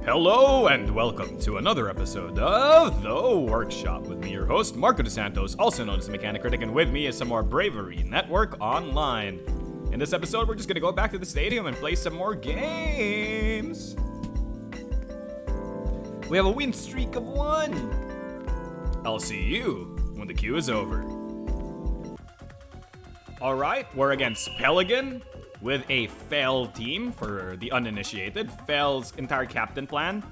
Hello and welcome to another episode of The Workshop with me, your host, Marco DeSantos, also known as the Mechanic Critic, and with me is some more Bravery Network Online. In this episode, we're just gonna go back to the stadium and play some more games. We have a win streak of 1. I'll see you when the queue is over. Alright, we're against Pelican with a Fel team. For the uninitiated, Fel's entire captain plan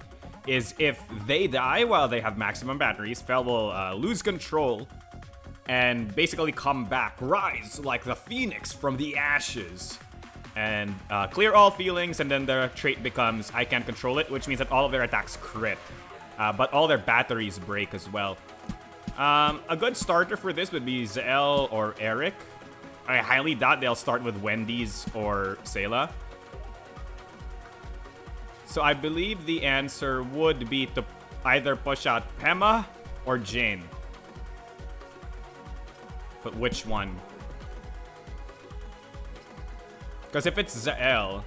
is if they die while they have maximum batteries, Fel will lose control and basically come back, rise like the phoenix from the ashes, and clear all feelings, and then their trait becomes I can't control it, which means that all of their attacks crit, but all their batteries break as well. A good starter for this would be Zell or Eric. I highly doubt they'll start with Wendy's or Sayla. So I believe the answer would be to either push out Pema or Jane. But which one? Because if it's Zael,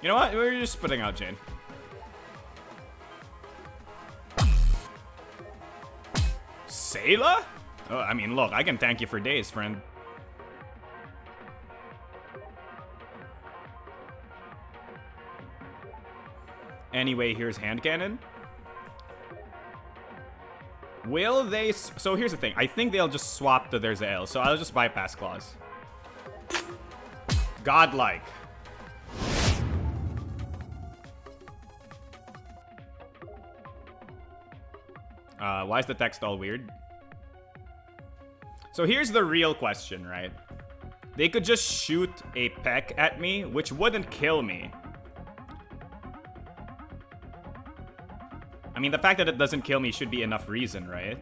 you know what? We're just putting out Jane. Sayla? Oh, I mean, look, I can thank you for days, friend. Anyway, here's hand cannon. Will they... So here's the thing. I think they'll just swap to their Zael, so I'll just bypass claws. Godlike. Why is the text all weird? So here's the real question, right? They could just shoot a peck at me, which wouldn't kill me. I mean, the fact that it doesn't kill me should be enough reason, right?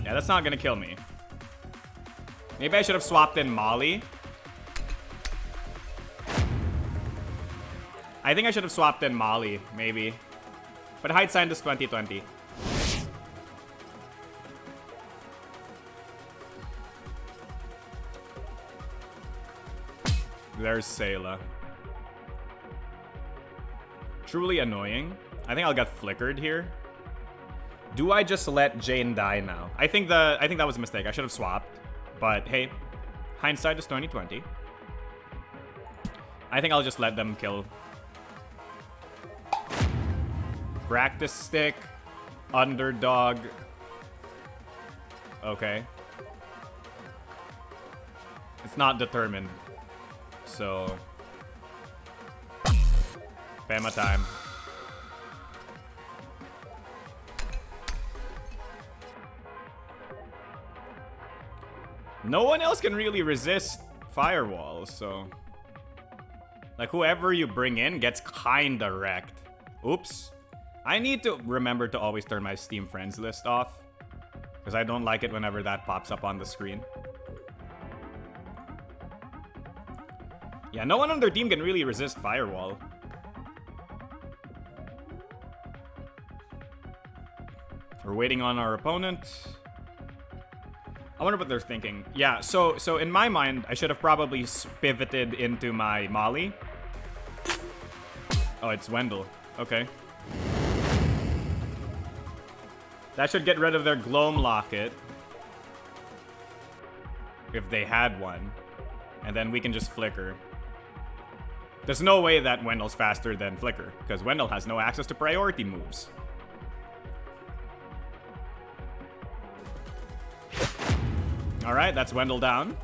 Yeah, that's not gonna kill me. Maybe I should have swapped in Molly. I think I should have swapped in Molly, maybe. But hide scientist 2020. There's Sayla. Truly annoying. I think I'll get flickered here. Do I just let Jane die now? I think that was a mistake. I should have swapped. But hey, hindsight is 2020. I think I'll just let them kill. Practice stick. Underdog. Okay. It's not determined. So Pema time. No one else can really resist firewalls, so... Like, whoever you bring in gets kinda wrecked. Oops. I need to remember to always turn my Steam friends list off, because I don't like it whenever that pops up on the screen. Yeah, no one on their team can really resist firewall. We're waiting on our opponent. I wonder what they're thinking. Yeah, so in my mind, I should have probably pivoted into my Molly. Oh, it's Wendell. Okay. That should get rid of their Gloam Locket. If they had one. And then we can just flicker. There's no way that Wendell's faster than Flicker, because Wendell has no access to priority moves. Alright, that's Wendell down.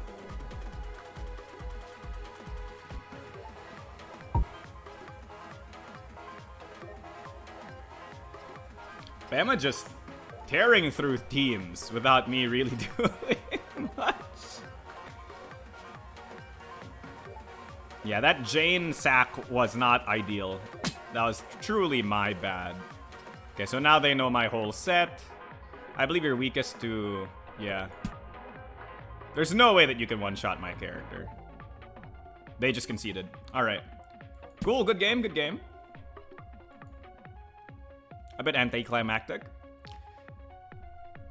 Bama just tearing through teams without me really doing much. Yeah, that Jane sack was not ideal. That was truly my bad. Okay, so now they know my whole set. I believe you're weakest to... yeah. There's no way that you can one-shot my character. They just conceded. Alright. Cool, good game, good game. A bit anticlimactic.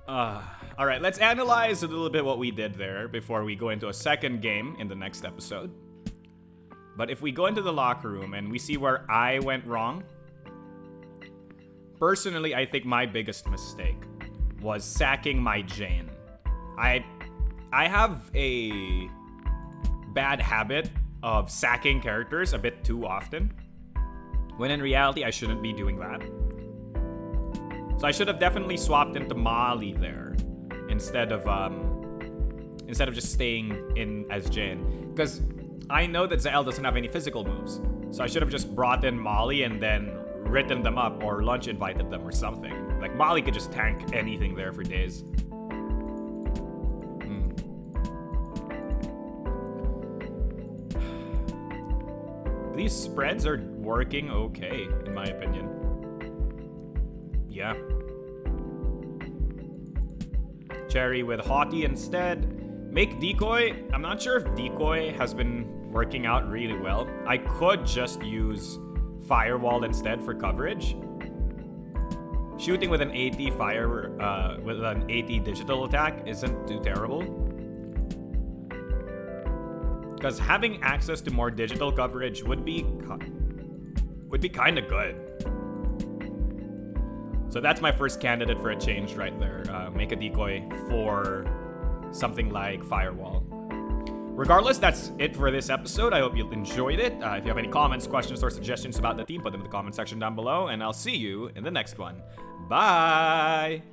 Alright, let's analyze a little bit what we did there before we go into a second game in the next episode. But if we go into the locker room and we see where I went wrong, personally, I think my biggest mistake was sacking my Jane. I have a bad habit of sacking characters a bit too often, when in reality, I shouldn't be doing that. So I should have definitely swapped into Molly there instead of just staying in as Jin, because I know that Zael doesn't have any physical moves. So I should have just brought in Molly and then written them up or lunch invited them or something. Like, Molly could just tank anything there for days. These spreads are working okay, in my opinion. Yeah. Cherry with Haughty instead. Make Decoy. I'm not sure if Decoy has been working out really well. I could just use Firewall instead for coverage. Shooting with an 80 with an 80 digital attack isn't too terrible. Because having access to more digital coverage would be kind of good. So that's my first candidate for a change right there. Make a Decoy for something like Firewall. Regardless, that's it for this episode. I hope you enjoyed it. If you have any comments, questions, or suggestions about the team, put them in the comment section down below, and I'll see you in the next one. Bye!